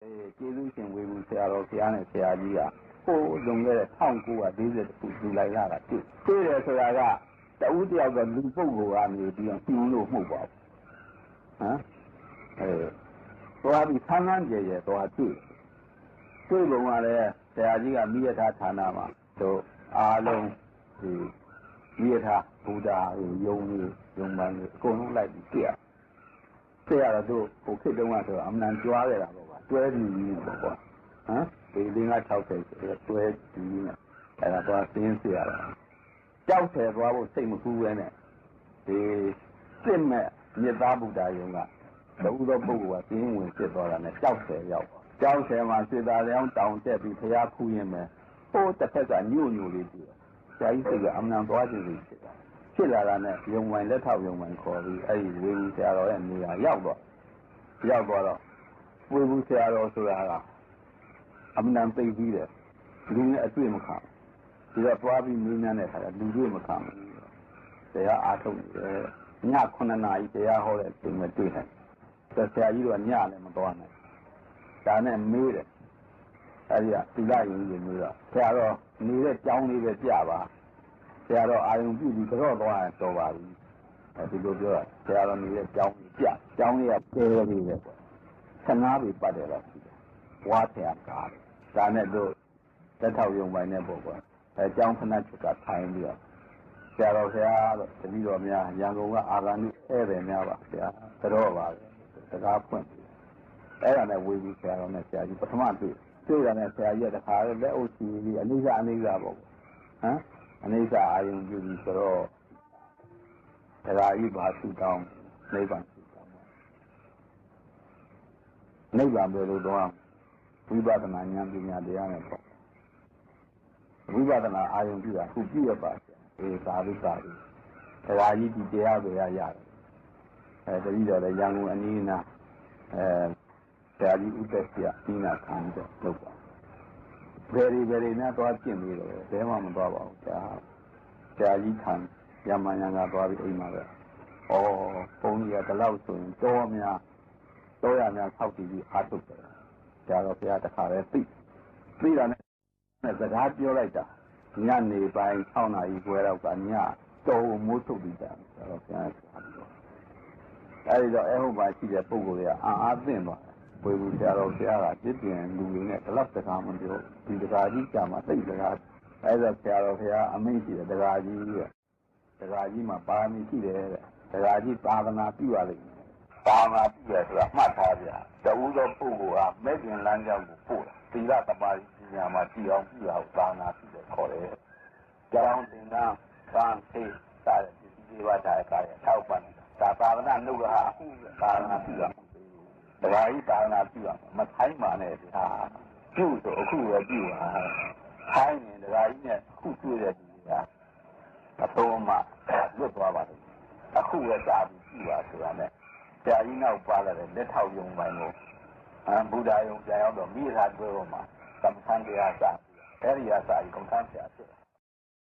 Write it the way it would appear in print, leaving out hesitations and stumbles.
ကျေးဇူးရှင်ဝေဘူးဆရာတော်ဘုရားနဲ့ဆရာကြီးကဟိုလွန်ခဲ့တဲ့1940ခုဇူလိုင်လကတွေ့တယ်ဆိုတာကတဦးတယောက်ကလူပုဂ္ဂိုလ်ကနေပြီးတော့ပြင်းလို့မှုပေါ့ဟမ်သွားပြီးဆန်းဆန်းကြဲကြဲသွားတွေ့ပုံကလည်းဆရာကြီးကမိရထားဌာနမှာတို့အားလုံးဒီမိရထားဘုရားယုံမှန်အကုန်လုံးလိုက်ပြီးတွေ့ရတော့တို့ဟိုခေတ်တုန်းကဆိုအမှန်ကြွားခဲ့တာပေါ့ကွာတွဲပြီးပေါ့ကွာဟမ်ဒီ50-60တွဲပြီးနေအဲ့ဒါသွားသိင်းစီရတာကြောက်တယ်သွားဖို့စိတ်မကူးပဲနဲ့ဒီစစ်မဲ့မြစ်သားဗုဒ္ဓယုံကလူသောပုဂ္ဂိုလ်ကသိင်းဝင်ဖြစ်သွားတာနဲ့ကြောက်တယ်ရောက်ကြောက်တယ်မှာစေတာလျောင်းတောင်တက်ပြီးဖျားဖူးရင်ပဲဟိုတစ်ဖက်ကညို့လေးကြည့်ဆရာကြီးစိတ်ကအမှန်သွားခြင်းလေးဖြစ်လာတာနဲ့ယုံဝင်လက်ထောက်ယုံဝင်ခေါ်ပြီးအဲ့ဒီဝေဘူးဆရာတော်ရဲ့နေရာရောက်တော့ဝေဘူးဆရာတော်ဆိုတာကအမှန်သိပြီးတယ်လူနဲ့အတွေ့မခံဒီတော့သွားပြီးမင်းများတဲ့ခါကျလူတွေ့မခံဘူးတရားအားထုတ်တယ်ည9နာရီတရားဟောတဲ့အချိန်မှာတွေ့တယ်ဆရာကြီးတို့ကညလည်းမသွားနိုင်ဒါနဲ့မေးတယ်အဲ့ဒီကသီလရင်ကြီးမေးတော့ဆရာတော်နေတဲ့ကြောင်းလေးပဲကြပါဆရာတော်အာယုံပြုပြီးကြော့သွားရင်တော်ပါပြီဒီလိုပြောတာဆရာတော်နေတဲ့ကြောင်းကြီးကြောင်းလေးကကျဲလေးပဲပေါ့15ပြီပတ်တယ်လားဝါဆရာကားဒါနဲ့တို့လက်ထောက်ယုံပိုင်းနဲ့ပေါ့ကွာအဲကြောင်းခဏချက်ကထိုင်ပြီးတော့ဆရာတော်ဆရာတော့တပည့်တော်များရန်ကုန်ကအာဂန္တုဧည့်သည်များပါဆရာတော်ပါစကားဖွင့်အဲ့ဒါနဲ့ဝေပြီးဆရာတော်နဲ့ဆရာကြီးပထမတွေ့တာနဲ့ဆရာကြီးကတခါလက်အုပ်ချီပြီးအနိစ္စပေါ့ဟမ်အနိစ္စအာယုံပြုပြီးဆိုတော့တရားကြီးဘာသူတောင်းနိဗ္ဗာန်ပဲလို့တော့ဝိပဿနာဉာဏ်ပညာတရားနဲ့ပေါ့ဝိပဿနာအာယုံပြုတာခုပြည့်ရပါသာဓုတရားကြီးဒီတရားတွေရတယ်တတိတော်လည်းရန်ကုန်အနည်းနာဆရာကြီးဥပ္ပစ္စယဤနာခံတော့လုပ်ပါဘယ်တွေနဲ့သွားကျင့်ပြီးတော့ဘယ်မှမသွားပါဘူးဆရာကြီးခံရမန်ရံကသွားပြီးအိမ်မှာပဲဘုန်းကြီးကဒီလောက်ဆိုရင်တော်ရများဆောက်တည်ပြီးအားထုတ်တယ်ဆရာတော်ဘုရားတခါပဲသိတာနဲ့စကားပြောလိုက်တာညနေပိုင်း6နာရီခွဲတော့ကညတော်မိုးထုတ်ပြီးတာဆရာတော်ဘုရားအဲဒီတော့အဲ့ဟိုမှာရှိတဲ့ပုဂ္ဂိုလ်တွေကအားသင့်သွားဝေဘူးဆရာတော်ဘုရားကပြစ်တင်လူတွေနဲ့ဒီလောက်စကားမပြောဒီတကာကြီးကြာမှသိစကားအဲ့ဒါဆရာတော်ဘုရားအမိန့်ရှိတယ်တကာကြီးမှာပါမီရှိတယ်တဲ့တကာကြီးသာသနာပြုရလိမ့်မယ်သာသနာပြုရဆိုတာမှတ်ထားကြတဝူသောပုဂ္ဂိုလ်ဟာမဲ့ခင်လမ်းကြောင်းကိုပို့တာသီလသမာဓိပညာမှာကြည်အောင်ပြုရအောင်သာသနာပြုတယ်ခေါ်တယ်ကြောင်းသင်္ကန်းသံသိစာရည်ဒီဝါဒကာရထောက်ပံ့သာသနာနှုတ်ကအခုသာသနာပြုရတရားကြီးသာနာပြုရမထိုင်းပါနဲ့ဒါပြုဆိုအခုပဲပြုပါထိုင်းရင်တရားကြီးနဲ့ခုတွေ့တဲ့ဒီကအတော်မှလွတ်သွားပါတယ်အခုပဲစာပြီးပြုပါဆိုတာနဲ့ဆရာကြီးနောက်ပါလာတဲ့လက်ထောက်ယုံပိုင်းကိုဘုရားယုံပြန်ရောက်တော့မိသားစုတွဲပေါ်မှာသမ္ပန်တရားစအဲဒီအစာကြီးကုန်ထမ်းဆရာဖြစ်